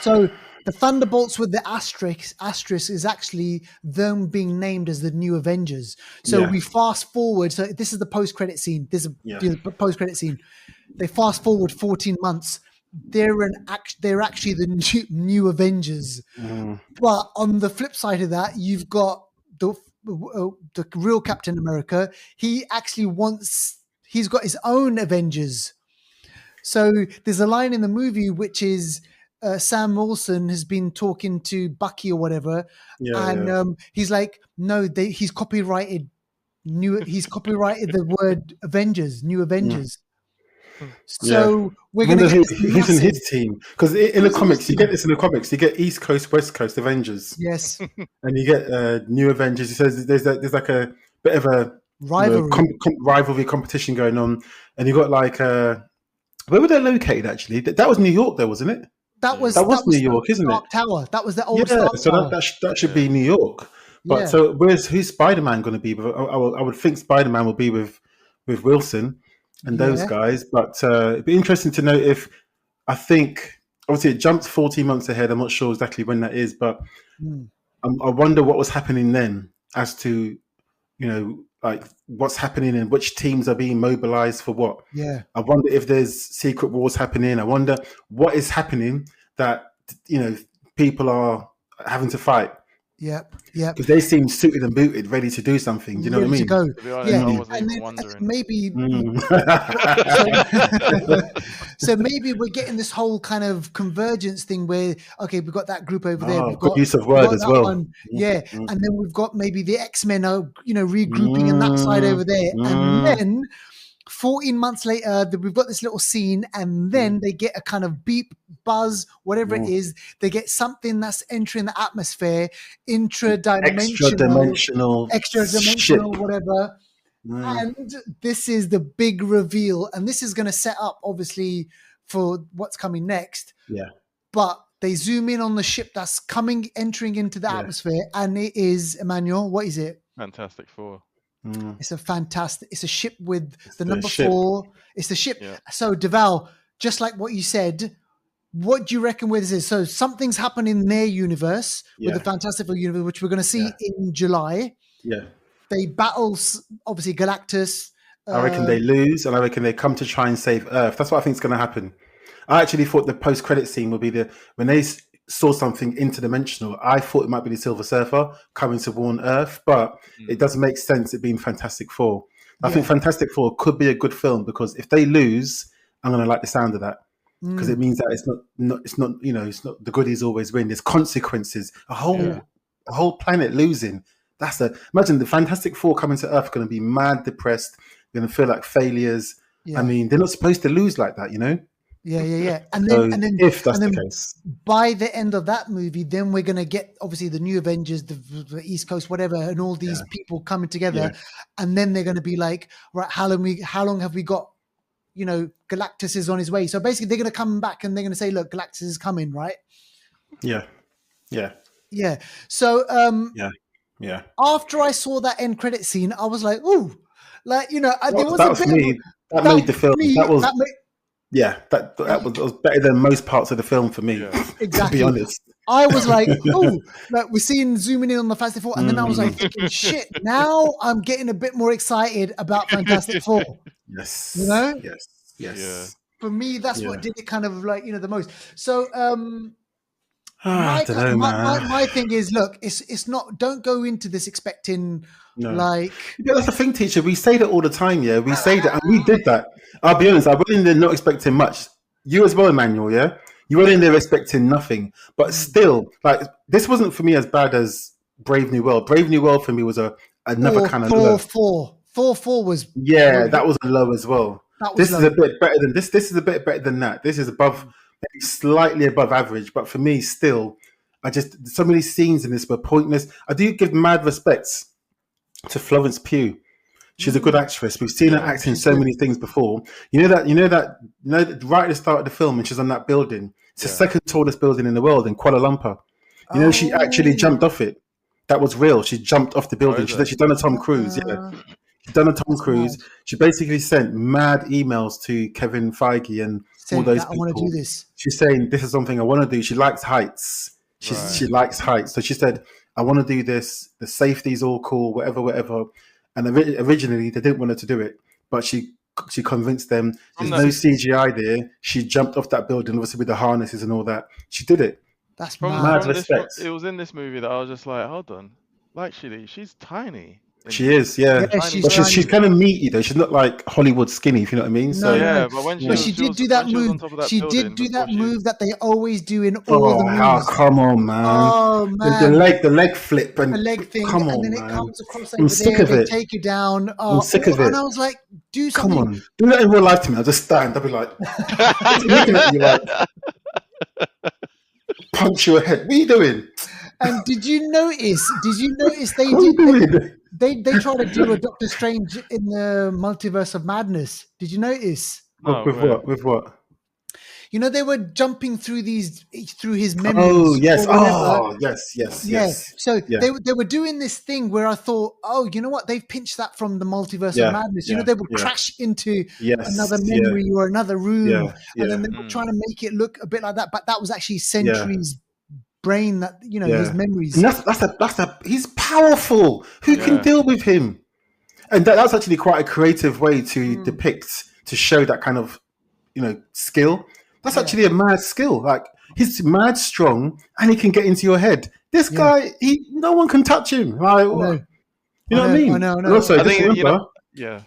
So the Thunderbolts with the asterisk is actually them being named as the new Avengers. So we fast forward. So this is the post-credit scene. This is the post-credit scene. They fast forward 14 months. They're actually the new Avengers. But on the flip side of that, you've got the real Captain America. He actually he's got his own Avengers. So there's a line in the movie which is Sam Wilson has been talking to Bucky or whatever, he's like, no, he's copyrighted the word Avengers, new Avengers. So we're going to get who's in his team, because in the comics you get this in the comics. You get East Coast, West Coast Avengers. Yes, and you get new Avengers. He says there's like a bit of a rivalry competition going on, and you got like where were they located actually? That was New York, though, wasn't it? That was New York, isn't it? Tower. That was the old Stark so Tower. That should be New York. But so who's Spider-Man going to be? I would think Spider-Man will be with Wilson and those guys. But it'd be interesting to know if, I think obviously it jumped 14 months ahead. I'm not sure exactly when that is, but I wonder what was happening then as to like what's happening and which teams are being mobilized for what. Yeah. I wonder if there's secret wars happening. I wonder what is happening that, people are having to fight. Yeah. Because they seem suited and booted, ready to do something. Do you know what I mean? To go. And maybe. So maybe we're getting this whole kind of convergence thing where, okay, we've got that group over there. We've got use of word as well. And then we've got maybe the X-Men are, regrouping in that side over there. And then 14 months later, we've got this little scene, and then they get a kind of beep, buzz, whatever it is. They get something that's entering the atmosphere, extra-dimensional, ship. whatever. And this is the big reveal, and this is going to set up, obviously, for what's coming next. Yeah. But they zoom in on the ship that's entering into the atmosphere, and it is, Emmanuel, what is it? Fantastic Four. It's a ship with the number 4. It's the ship. Yeah. So Deval, just like what you said, what do you reckon where this is? So something's happened in their universe with Yeah. the Fantastic Four universe, which we're going to see in July. Yeah. They battle, obviously, Galactus. I reckon they lose, and I reckon they come to try and save Earth. That's what I think is going to happen. I actually thought the post-credit scene would be when they saw something interdimensional. I thought it might be the Silver Surfer coming to warn Earth, but it doesn't make sense it being Fantastic Four. I think Fantastic Four could be a good film because if they lose, I'm going to like the sound of that because it means that it's not it's not the goodies always win. There's consequences. A whole planet losing. Imagine the Fantastic Four coming to Earth going to be mad depressed. They're going to feel like failures. I mean, they're not supposed to lose like that, Yeah. And then if that's the case, by the end of that movie, then we're gonna get obviously the new Avengers, the East Coast, whatever, and all these people coming together, and then they're gonna be like, right, how long have we got? Galactus is on his way. So basically, they're gonna come back and they're gonna say, look, Galactus is coming, right? Yeah. So after I saw that end credit scene, I was like, ooh, there was that a was bit me. That made the film. That was better than most parts of the film for me. Exactly. To be honest, I was like, "Oh, we're seeing zooming in on the Fantastic Four," and then I was like, thinking, "Shit!" Now I'm getting a bit more excited about Fantastic Four. Yes. Yes. Yeah. For me, that's what did it kind of the most. So, I don't know, man. my thing is, look, it's not. Don't go into this expecting Yeah, that's the thing, teacher. We say that all the time. Yeah, we say that, and we did that. I'll be honest. I went in there not expecting much. You as well, Emmanuel. Yeah, you went in there expecting nothing, but still, this wasn't for me as bad as Brave New World. Brave New World for me was another kind of low. 4 was that was a low as well. This is a bit better than this. This is a bit better than that. This is maybe slightly above average, but for me, still, so many scenes in this were pointless. I do give mad respects to Florence Pugh. She's a good actress. We've seen her act in so many things before. You know that right at the start of the film, when she's on that building, it's the second tallest building in the world in Kuala Lumpur. She actually jumped off it. That was real. She jumped off the building. She's done a Tom Cruise. She's done a Tom Cruise. She basically sent mad emails to Kevin Feige and all those people. I want to do this. She's saying, this is something I want to do. She likes heights. She likes heights. So she said, I want to do this. The safety's all cool, whatever. And originally, they didn't want her to do it. But she convinced them. There's no CGI there. She jumped off that building, obviously with the harnesses and all that. She did it. That's mad respect. It was in this movie that I was just like, hold on. Actually, she's tiny. She is, but she's kind of meaty though. She's not like Hollywood skinny, if you know what I mean. But she did do that move. She did do that move that they always do in all the movies. Come on, man! Oh man! The leg flip and the leg thing, come on, and then man. it comes across I'm sick of it. Take you down. I'm sick of it. And I was like, do something. Come on, do that in real life to me. I'll just stand. I'll be like, looking at you like, punch your head. What are you doing? And did you notice they try to do a Doctor Strange in the Multiverse of Madness? Did you notice? With what? They were jumping through his memories. Oh yes! Oh yes! So they were doing this thing where I thought, oh, you know what? They've pinched that from the Multiverse of Madness. They would crash into another memory or another room, and then they were trying to make it look a bit like that. But that was actually Sentry's brain. That his memories. And that's he's powerful. Who can deal with him? And that's actually quite a creative way to depict, to show that kind of skill. That's actually a mad skill. Like, he's mad strong and he can get into your head. This guy, no one can touch him. Like, you know what I mean? I know. And also, I think, remember, I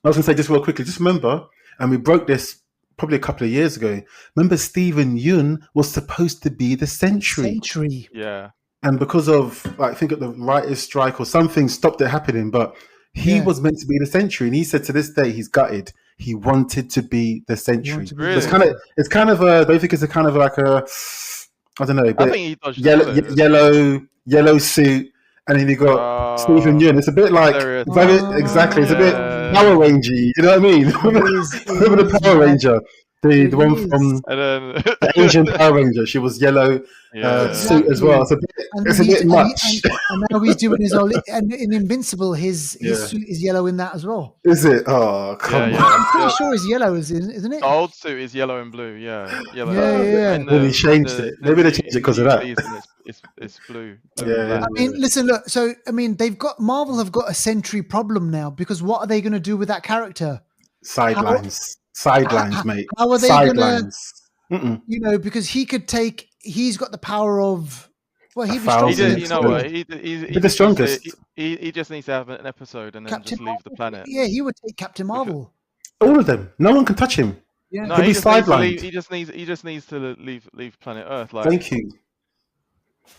was going to say just real quickly, just remember, and we broke this probably a couple of years ago. Remember, Stephen Yeun was supposed to be the Sentry. Yeah. And because of, I think, the writer's strike or something stopped it happening, but he was meant to be the Sentry. And he said to this day, he's gutted. He wanted to be the Sentry. Really? It's kind of a, don't you think it's a kind of like a, I don't know, I think he dodged yellow suit, and then you got Stephen Yeun. It's a bit like, exactly, it's a bit Power Ranger, you know what I mean? Remember the Power Ranger? The It one is. from And then the Asian Power Ranger. She was yellow yeah, suit as well. It's a bit, And it's then a bit much. and now he's doing his old, and in Invincible, his Yeah. suit is yellow in that as well. Is it? Oh, come yeah, on. I'm pretty yeah. sure it's yellow, isn't it? The old suit is yellow and blue. Yeah, yellow. Yeah. And Well, he changed it. Maybe they changed it because of that. It's blue. Yeah. I mean, listen, look. So, I mean, Marvel have got a Sentry problem now because what are they going to do with that character? Sidelines, mate. How are they Sidelines. You know, because he's got the power of. Well, he'd be thousand. stronger. You know what? He's the strongest. He just needs to have an episode and then Captain just leave the planet. Yeah, he would take Captain Marvel. All of them. No one can touch him. Yeah. No, He'll he be just needs to sidelined. leave. He just needs to leave planet Earth. Like, Thank you.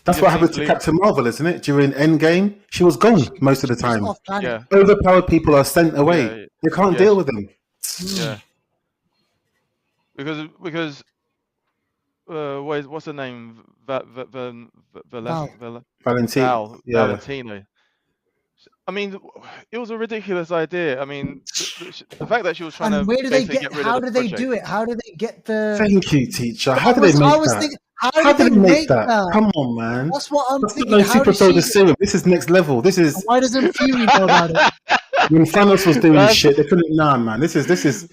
That's just what happened needs to to leave. Captain Marvel, isn't it? During Endgame, she was gone most of the time. Off planet. Yeah, Overpowered people are sent away. Yeah, You can't yeah. deal with them. yeah. Because what's her name? Valentino. Yeah. Valentino. I mean, it was a ridiculous idea. I mean, the fact that she was trying to And where do they basically get? rid How of the do they project. do it? How do they get the? Thank you, teacher. How did they make that? How did they make that? Come on, man. That's what I'm That's not thinking. no How super does soldier she? serum. This is next level. This is Why doesn't Fury know about it? when Thanos was doing shit. They couldn't. Nah, man. This is.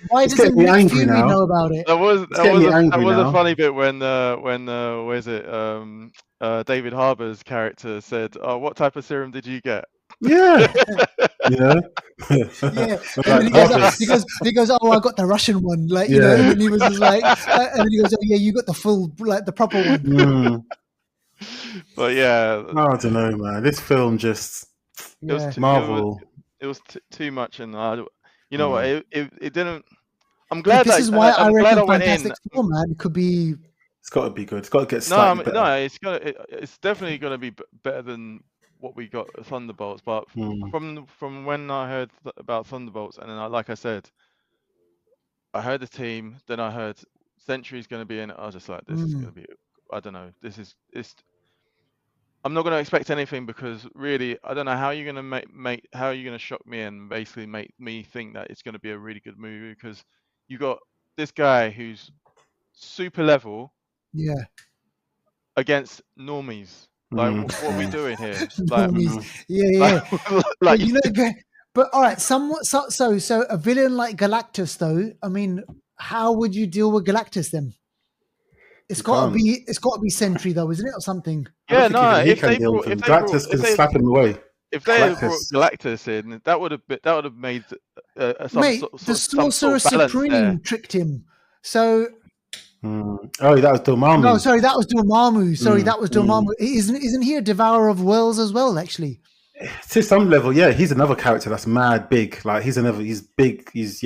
Why It's doesn't getting me Nick angry Fury now. know about it? That was getting me angry a now. funny bit when where is it David Harbour's character said, "Oh, what type of serum did you get?" Yeah. Yeah. Yeah, Like, he goes, oh, I got the Russian one, like you know, and then he was just like, and then he goes, oh yeah, you got the full, like the proper one. mm. But yeah, I don't know, man. This film just it was Yeah. Marvel. It was too much, and you know what? It didn't. I'm glad. This is why I I'm glad reckon I went in. Fantastic Four, man, could be. It's got to be good. It's got to get No, slightly better. it's definitely gonna be better than what we got at Thunderbolts. But from when I heard about Thunderbolts, and then like I said, I heard the team, then I heard Sentry's gonna be in it. I was just like, this is gonna be. I don't know. It's. I'm not gonna expect anything because really, I don't know how you're gonna how you're gonna shock me and basically make me think that it's gonna be a really good movie because you got this guy who's super level. Yeah. Against normies. Like, what are we doing here? Like, Yeah. like, But, you know, but all right, somewhat so a villain like Galactus, though. I mean, how would you deal with Galactus then? It's got to be Sentry, though, isn't it, or something? yeah, no. If they Galactus can slap him away. If they had brought Galactus in, that would have made Mate, the Sorcerer Supreme tricked him. So. Oh, that was Dormammu. No, sorry, that was Dormammu. Sorry, that was Dormammu. Isn't he a devourer of worlds as well? Actually, to some level, yeah, he's another character that's mad big. Like he's big. He's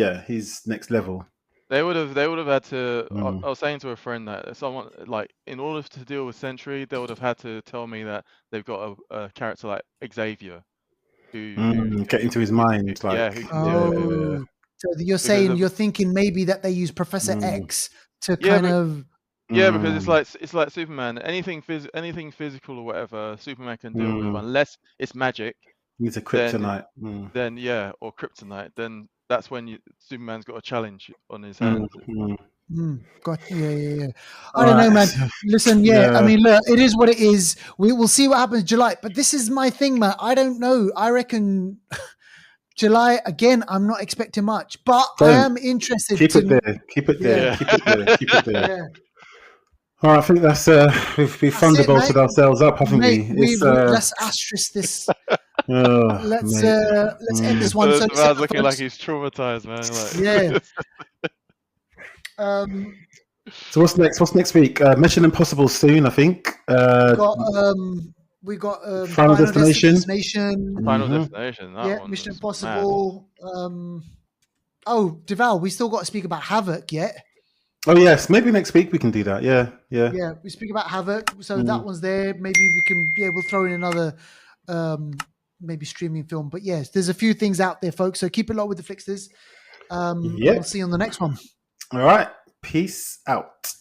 next level. They would have had to. I was saying to a friend that someone like in order to deal with Sentry, they would have had to tell me that they've got a character like Xavier, who get into his mind. Who can deal with it. So you're thinking maybe that they use Professor X. To kind of because it's like Superman. Anything physical or whatever Superman can deal with, unless it's magic. Needs a kryptonite. Then or kryptonite. Then that's when Superman's got a challenge on his hands. Got yeah. I don't know, man. Listen, I mean, look, it is what it is. We will see what happens in July. But this is my thing, man. I don't know. I reckon. July again. I'm not expecting much, but I am interested. Keep it there. Keep it there. Yeah. All right, I think that's we've thunderbolted ourselves up, haven't we? Let's asterisk this. Let's end this one. So man's looking like he's traumatized, man. Like, So what's next? What's next week? Mission Impossible soon, I think. We got Final Destination. Final Destination. Mission Impossible. Deval, we still got to speak about Havoc yet. Oh yes, maybe next week we can do that. Yeah. We speak about Havoc, so that one's there. Maybe we can. We'll throw in another, maybe streaming film. But yes, there's a few things out there, folks. So keep it low with the Flixters. We'll see you on the next one. All right. Peace out.